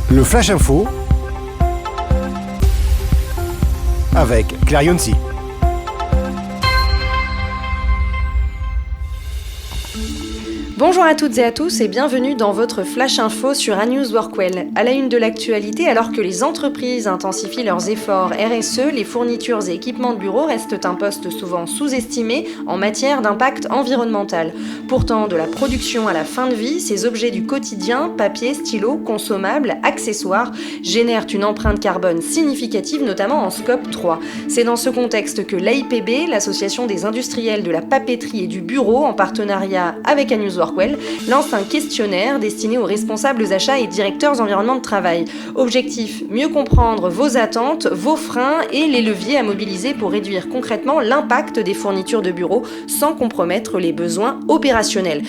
Le Flash Info avec Claire Yonsi. Bonjour à toutes et à tous et bienvenue dans votre Flash Info sur ANews Workwell. À la une de l'actualité, alors que les entreprises intensifient leurs efforts RSE, les fournitures et équipements de bureau restent un poste souvent sous-estimé en matière d'impact environnemental. Pourtant, de la production à la fin de vie, ces objets du quotidien, papier, stylo, consommables, accessoires, génèrent une empreinte carbone significative, notamment en scope 3. C'est dans ce contexte que l'AIPB, l'association des industriels de la papeterie et du bureau, en partenariat avec ANews Workwell, lance un questionnaire destiné aux responsables achats et directeurs environnement de travail. Objectif, mieux comprendre vos attentes, vos freins et les leviers à mobiliser pour réduire concrètement l'impact des fournitures de bureau sans compromettre les besoins opérationnels.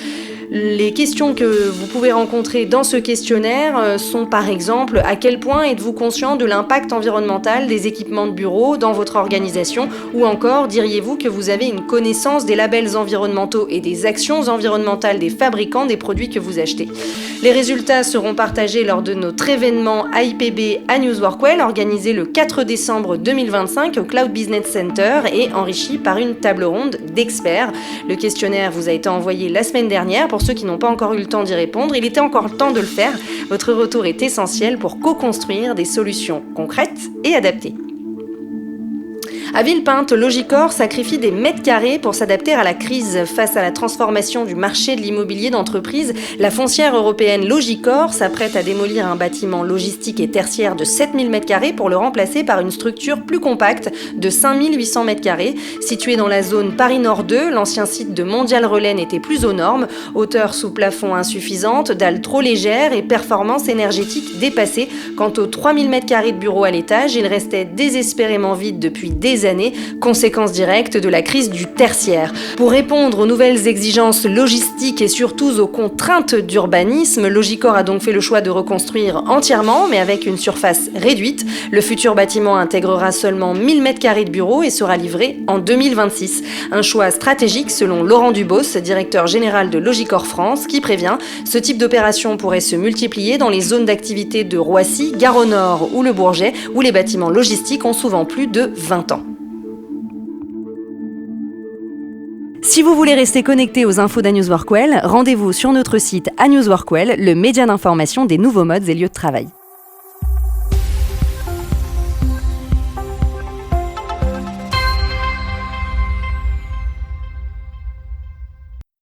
Les questions que vous pouvez rencontrer dans ce questionnaire sont par exemple: à quel point êtes-vous conscient de l'impact environnemental des équipements de bureau dans votre organisation? Ou encore, diriez-vous que vous avez une connaissance des labels environnementaux et des actions environnementales des fabricants des produits que vous achetez? Les résultats seront partagés lors de notre événement AIPB ANews Workwell organisé le 4 décembre 2025 au Cloud Business Center et enrichi par une table ronde d'experts. Le questionnaire vous a été envoyé la semaine dernière. Pour ceux qui n'ont pas encore eu le temps d'y répondre, il était encore le temps de le faire. Votre retour est essentiel pour co-construire des solutions concrètes et adaptées. À Villepinte, Logicor sacrifie des mètres carrés pour s'adapter à la crise. Face à la transformation du marché de l'immobilier d'entreprise, la foncière européenne Logicor s'apprête à démolir un bâtiment logistique et tertiaire de 7000 mètres carrés pour le remplacer par une structure plus compacte de 5800 mètres carrés. Située dans la zone Paris Nord 2, l'ancien site de Mondial Relais n'était plus aux normes. Hauteur sous plafond insuffisante, dalles trop légères et performance énergétique dépassée. Quant aux 3000 mètres carrés de bureaux à l'étage, il restait désespérément vide depuis des années, conséquence directe de la crise du tertiaire. Pour répondre aux nouvelles exigences logistiques et surtout aux contraintes d'urbanisme, Logicor a donc fait le choix de reconstruire entièrement, mais avec une surface réduite. Le futur bâtiment intégrera seulement 1000 m² de bureaux et sera livré en 2026. Un choix stratégique selon Laurent Dubos, directeur général de Logicor France, qui prévient: ce type d'opération pourrait se multiplier dans les zones d'activité de Roissy, Gare au Nord ou le Bourget, où les bâtiments logistiques ont souvent plus de 20 ans. Si vous voulez rester connecté aux infos d'ANews Workwell, rendez-vous sur notre site ANews Workwell, le média d'information des nouveaux modes et lieux de travail.